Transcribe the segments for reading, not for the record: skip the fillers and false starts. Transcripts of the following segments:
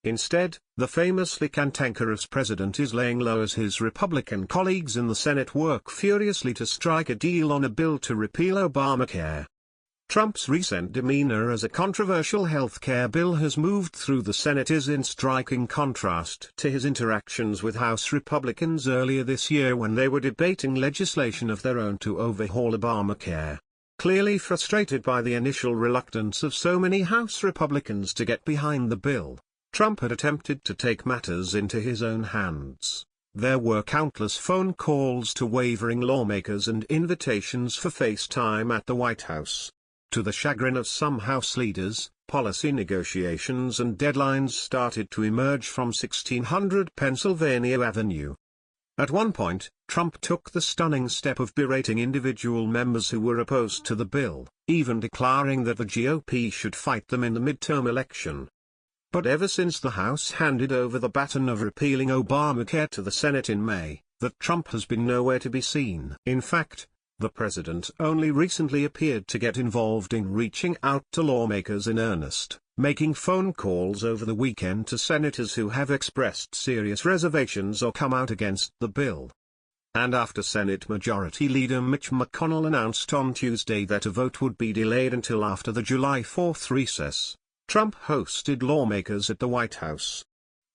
Instead, the famously cantankerous president is laying low as his Republican colleagues in the Senate work furiously to strike a deal on a bill to repeal Obamacare. Trump's recent demeanor as a controversial health care bill has moved through the Senate is in striking contrast to his interactions with House Republicans earlier this year when they were debating legislation of their own to overhaul Obamacare. Clearly frustrated by the initial reluctance of so many House Republicans to get behind the bill, Trump had attempted to take matters into his own hands. There were countless phone calls to wavering lawmakers and invitations for FaceTime at the White House. To the chagrin of some House leaders, policy negotiations and deadlines started to emerge from 1600 Pennsylvania Avenue. At one point, Trump took the stunning step of berating individual members who were opposed to the bill, even declaring that the GOP should fight them in the midterm election. But ever since the House handed over the baton of repealing Obamacare to the Senate in May, that Trump has been nowhere to be seen. In fact, the president only recently appeared to get involved in reaching out to lawmakers in earnest, making phone calls over the weekend to senators who have expressed serious reservations or come out against the bill. And after Senate Majority Leader Mitch McConnell announced on Tuesday that a vote would be delayed until after the July 4th recess, Trump hosted lawmakers at the White House.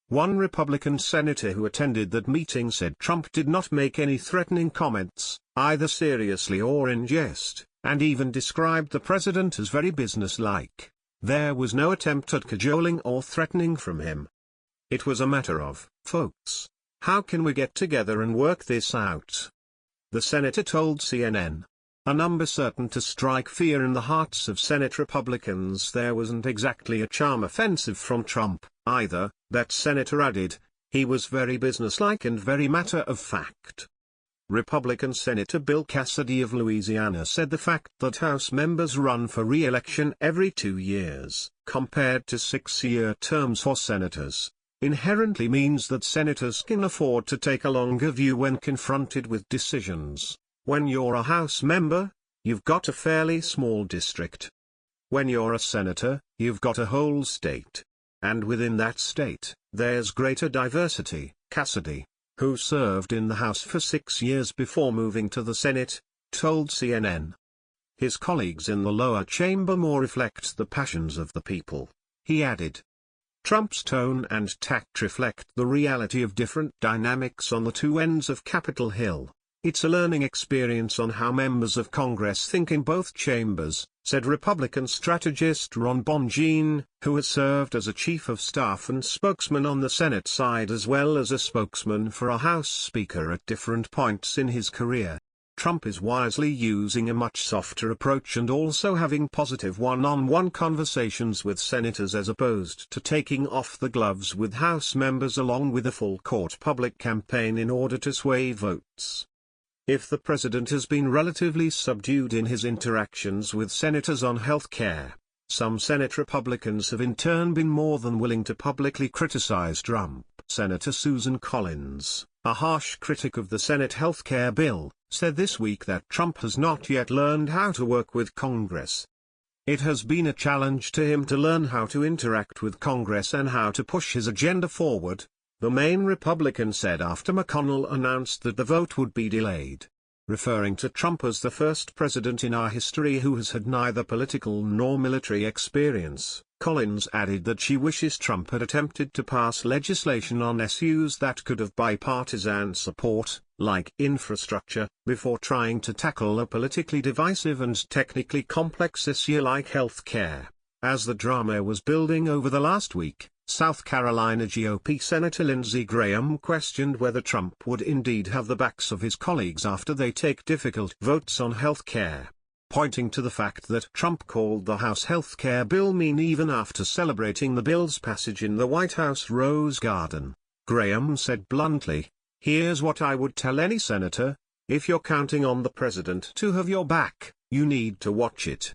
One Republican senator who attended that meeting said Trump did not make any threatening comments, either seriously or in jest, and even described the president as very businesslike. There was no attempt at cajoling or threatening from him. It was a matter of, folks, how can we get together and work this out? The senator told CNN. A number certain to strike fear in the hearts of Senate Republicans. There wasn't exactly a charm offensive from Trump, either, that senator added. He was very businesslike and very matter of fact. Republican Senator Bill Cassidy of Louisiana said the fact that House members run for re-election every 2 years, compared to 6-year terms for senators, inherently means that senators can afford to take a longer view when confronted with decisions. When you're a House member, you've got a fairly small district. When you're a senator, you've got a whole state. And within that state, there's greater diversity. Cassidy, who served in the House for 6 years before moving to the Senate, told CNN. His colleagues in the lower chamber more reflect the passions of the people, he added. Trump's tone and tact reflect the reality of different dynamics on the two ends of Capitol Hill. It's a learning experience on how members of Congress think in both chambers, said Republican strategist Ron Bongine, who has served as a chief of staff and spokesman on the Senate side as well as a spokesman for a House Speaker at different points in his career. Trump is wisely using a much softer approach and also having positive one-on-one conversations with senators as opposed to taking off the gloves with House members along with a full-court public campaign in order to sway votes. If the president has been relatively subdued in his interactions with senators on health care, some Senate Republicans have in turn been more than willing to publicly criticize Trump. Senator Susan Collins, a harsh critic of the Senate health care bill, said this week that Trump has not yet learned how to work with Congress. It has been a challenge to him to learn how to interact with Congress and how to push his agenda forward, the main Republican said after McConnell announced that the vote would be delayed. Referring to Trump as the first president in our history who has had neither political nor military experience, Collins added that she wishes Trump had attempted to pass legislation on issues that could have bipartisan support, like infrastructure, before trying to tackle a politically divisive and technically complex issue like health care. As the drama was building over the last week, South Carolina GOP Senator Lindsey Graham questioned whether Trump would indeed have the backs of his colleagues after they take difficult votes on health care, pointing to the fact that Trump called the House health care bill mean even after celebrating the bill's passage in the White House Rose Garden. Graham said bluntly, "Here's what I would tell any senator, if you're counting on the president to have your back, you need to watch it.